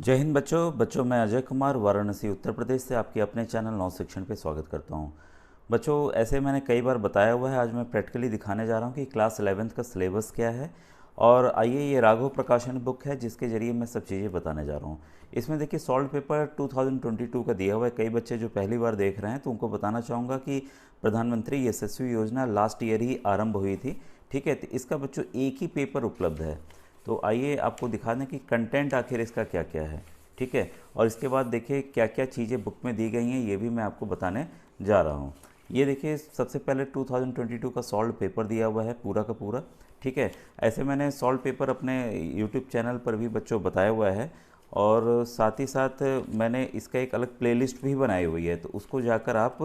जय हिंद बच्चों मैं अजय कुमार वाराणसी उत्तर प्रदेश से आपके अपने चैनल नौ शिक्षण पे स्वागत करता हूँ। बच्चों ऐसे मैंने कई बार बताया हुआ है, आज मैं प्रैक्टिकली दिखाने जा रहा हूँ कि क्लास 11th का सिलेबस क्या है। और आइए, ये राघव प्रकाशन बुक है जिसके ज़रिए मैं सब चीज़ें बताने जा रहा हूँ। इसमें देखिए सॉल्व पेपर 2022 का दिया हुआ है। कई बच्चे जो पहली बार देख रहे हैं तो उनको बताना चाहूँगा कि प्रधानमंत्री यशस्वी योजना लास्ट ईयर ही आरंभ हुई थी। ठीक है, तो इसका बच्चों एक ही पेपर उपलब्ध है। तो आइए आपको दिखा दें कि कंटेंट आखिर इसका क्या क्या है। ठीक है, और इसके बाद देखिए क्या क्या चीज़ें बुक में दी गई हैं, ये भी मैं आपको बताने जा रहा हूँ। ये देखिए सबसे पहले 2022 का सॉल्व पेपर दिया हुआ है पूरा का पूरा। ठीक है, ऐसे मैंने सॉल्व पेपर अपने यूट्यूब चैनल पर भी बच्चों बताया हुआ है, और साथ ही साथ मैंने इसका एक अलग प्लेलिस्ट भी बनाई हुई है, तो उसको जाकर आप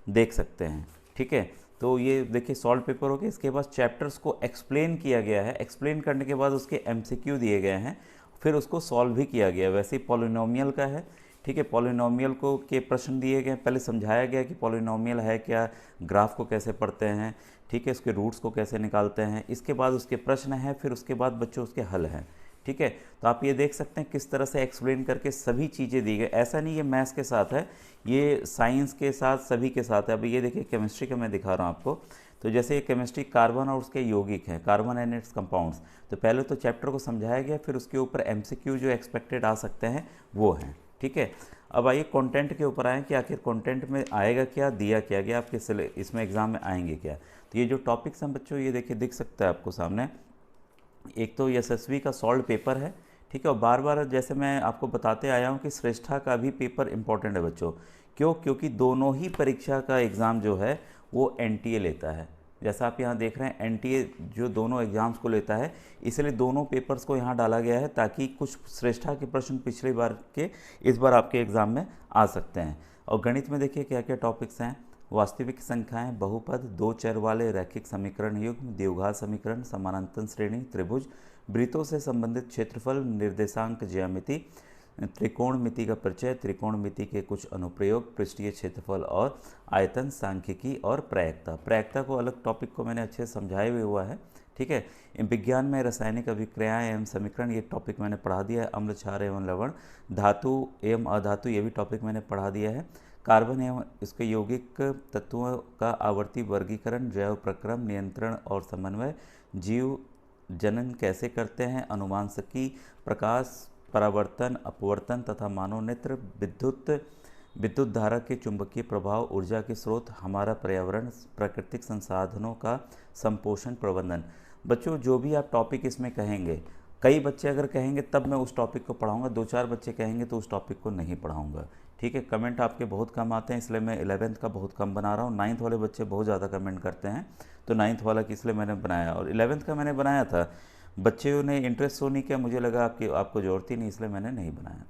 देख सकते हैं। ठीक है, तो ये देखिए सॉल्व पेपर हो गया। इसके बाद चैप्टर्स को एक्सप्लेन किया गया है, एक्सप्लेन करने के बाद उसके एमसीक्यू दिए गए हैं, फिर उसको सॉल्व भी किया गया। वैसे ही पॉलिनोमियल का है। ठीक है, पॉलिनोमियल को के प्रश्न दिए गए, पहले समझाया गया कि पॉलिनोमियल है क्या, ग्राफ को कैसे पढ़ते हैं, ठीक है, उसके रूट्स को कैसे निकालते हैं। इसके बाद उसके प्रश्न हैं, फिर उसके बाद बच्चों उसके हल हैं। ठीक है, तो आप ये देख सकते हैं किस तरह से एक्सप्लेन करके सभी चीज़ें दी गई। ऐसा नहीं ये मैथ्स के साथ है, ये साइंस के साथ सभी के साथ है। अभी ये देखिए केमिस्ट्री का मैं दिखा रहा हूँ आपको। तो जैसे ये केमिस्ट्री कार्बन और उसके यौगिक हैं, कार्बन एंड इट्स कंपाउंड्स। तो पहले तो चैप्टर को समझाया गया, फिर उसके ऊपर एमसीक्यू जो एक्सपेक्टेड आ सकते हैं वो हैं। ठीक है, अब आइए कंटेंट के ऊपर आएँ कि आखिर कंटेंट में आएगा क्या, दिया क्या गया, आपके इसमें एग्ज़ाम में आएंगे क्या। तो ये जो टॉपिक्स हैं बच्चों, ये देखिए दिख सकता है आपको सामने। एक तो यशस्वी का सॉल्व पेपर है। ठीक है, और बार बार जैसे मैं आपको बताते आया हूँ कि श्रेष्ठा का भी पेपर इंपॉर्टेंट है बच्चों। क्यों? क्योंकि दोनों ही परीक्षा का एग्ज़ाम जो है वो एनटीए लेता है। जैसा आप यहाँ देख रहे हैं, एनटीए जो दोनों एग्ज़ाम्स को लेता है, इसलिए दोनों पेपर्स को यहाँ डाला गया है ताकि कुछ श्रेष्ठा के प्रश्न पिछली बार के इस बार आपके एग्ज़ाम में आ सकते हैं। और गणित में देखिए क्या क्या टॉपिक्स हैं। वास्तविक संख्याएं, बहुपद, दो चर वाले रैखिक समीकरण युग्म, द्विघात समीकरण, समानांतर श्रेणी, त्रिभुज, वृत्तों से संबंधित क्षेत्रफल, निर्देशांक ज्यामिति, त्रिकोणमिति का परिचय, त्रिकोणमिति के कुछ अनुप्रयोग, पृष्ठीय क्षेत्रफल और आयतन, सांख्यिकी और प्रायिकता। प्रायिकता को अलग टॉपिक को मैंने अच्छे से समझाया हुआ हुआ है। ठीक है, विज्ञान में रासायनिक अभिक्रियाएं एवं समीकरण, ये टॉपिक मैंने पढ़ा दिया है। अम्ल, क्षार एवं लवण, धातु एवं अधातु, ये भी टॉपिक मैंने पढ़ा दिया है। कार्बन एवं इसके यौगिक तत्वों का आवर्ती वर्गीकरण, जैव प्रक्रम, नियंत्रण और समन्वय, जीव जनन कैसे करते हैं, अनुवांशिकी, प्रकाश परावर्तन, अपवर्तन तथा मानव नेत्र, विद्युत धारा के चुंबकीय प्रभाव, ऊर्जा के स्रोत, हमारा पर्यावरण, प्राकृतिक संसाधनों का संपोषण प्रबंधन। बच्चों जो भी आप टॉपिक इसमें कहेंगे, कई बच्चे अगर कहेंगे तब मैं उस टॉपिक को पढ़ाऊंगा, दो चार बच्चे कहेंगे तो उस टॉपिक को नहीं पढ़ाऊंगा। ठीक है, कमेंट आपके बहुत कम आते हैं, इसलिए मैं 11th का बहुत कम बना रहा हूँ। 9th वाले बच्चे बहुत ज़्यादा कमेंट करते हैं, तो 9th वाला की इसलिए मैंने बनाया, और 11th का मैंने बनाया था। बच्चों ने इंटरेस्ट शो नहीं किया, मुझे लगा आपको ज़रूरत ही नहीं, इसलिए मैंने नहीं बनाया।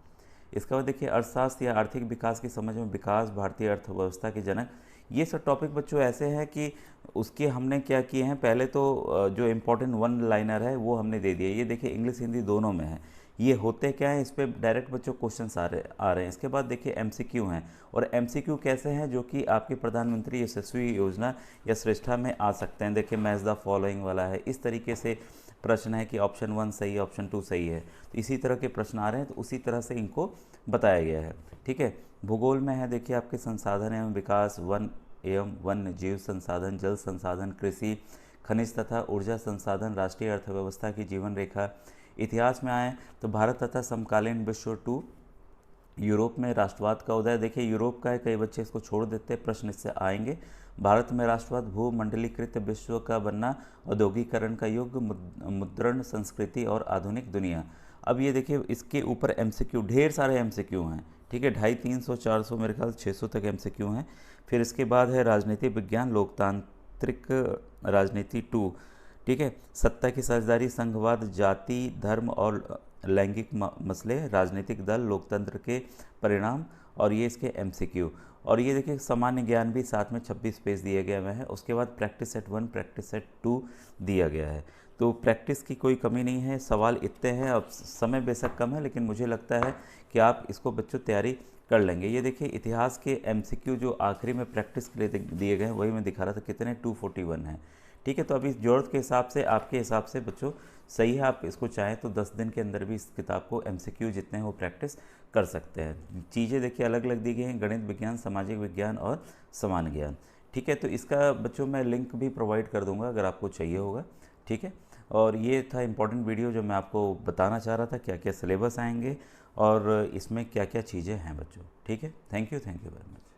इसके बाद देखिए अर्थशास्त्र या आर्थिक विकास की समझ में विकास, भारतीय अर्थव्यवस्था के जनक। ये सब टॉपिक बच्चों ऐसे हैं कि उसके हमने क्या किए हैं, पहले तो जो इम्पोर्टेंट वन लाइनर है वो हमने दे दिया। ये देखिए इंग्लिश हिंदी दोनों में है। ये होते क्या है, इस पर डायरेक्ट बच्चों क्वेश्चन आ रहे हैं। इसके बाद देखिए एमसीक्यू हैं, और एमसीक्यू कैसे हैं, जो कि आपके प्रधानमंत्री यशस्वी योजना या श्रेष्ठा में आ सकते हैं। देखिए मैच द फॉलोइंग वाला है, इस तरीके से प्रश्न है कि ऑप्शन 1 सही है, ऑप्शन 2 सही है। तो इसी तरह के प्रश्न आ रहे हैं, तो उसी तरह से इनको बताया गया है। ठीक है, भूगोल में है देखिए आपके संसाधन एवं विकास, वन एवं वन्य जीव संसाधन, जल संसाधन, कृषि, खनिज तथा ऊर्जा संसाधन, राष्ट्रीय अर्थव्यवस्था की जीवन रेखा। इतिहास में आए तो भारत तथा समकालीन विश्व 2, यूरोप में राष्ट्रवाद का उदय। देखिए यूरोप का है, कई बच्चे इसको छोड़ देते हैं, प्रश्न इससे आएंगे। भारत में राष्ट्रवाद, भूमंडलीकृत विश्व का बनना, औद्योगिकरण का युग, मुद्रण संस्कृति और आधुनिक दुनिया। अब ये देखिए इसके ऊपर एमसीक्यू ढेर सारे एमसीक्यू हैं। ठीक है, 250, 300, 400, मेरे ख्याल 600 तक एमसीक्यू हैं। फिर इसके बाद है राजनीतिक विज्ञान, लोकतांत्रिक राजनीति 2। ठीक है, सत्ता की साझेदारी, संघवाद, जाति, धर्म और लैंगिक मसले, राजनीतिक दल, लोकतंत्र के परिणाम, और ये इसके एमसीक्यू। और ये देखिए सामान्य ज्ञान भी साथ में 26 पेज दिए गए हुए हैं। उसके बाद प्रैक्टिस सेट 1, प्रैक्टिस सेट 2 दिया गया है। तो प्रैक्टिस की कोई कमी नहीं है, सवाल इतने हैं। अब समय बेशक कम है, लेकिन मुझे लगता है कि आप इसको बच्चों तैयारी कर लेंगे। ये देखिए इतिहास के एमसीक्यू जो आखिरी में प्रैक्टिस के लिए दिए गए हैं, वही मैं दिखा रहा था, कितने 241 हैं। ठीक है। तो अभी ज़रूरत के हिसाब से, आपके हिसाब से बच्चों सही है, आप इसको चाहें तो 10 दिन के अंदर भी इस किताब को MCQ जितने हैं वो प्रैक्टिस कर सकते हैं। चीज़ें देखिए अलग अलग दी गई हैं, गणित, विज्ञान, सामाजिक विज्ञान और समान ज्ञान। ठीक है, तो इसका बच्चों मैं लिंक भी प्रोवाइड कर दूंगा अगर आपको चाहिए होगा। ठीक है, और ये था इम्पोर्टेंट वीडियो जो मैं आपको बताना चाह रहा था, क्या क्या सिलेबस आएंगे और इसमें क्या क्या चीज़ें हैं बच्चों। ठीक है, थैंक यू वेरी मच।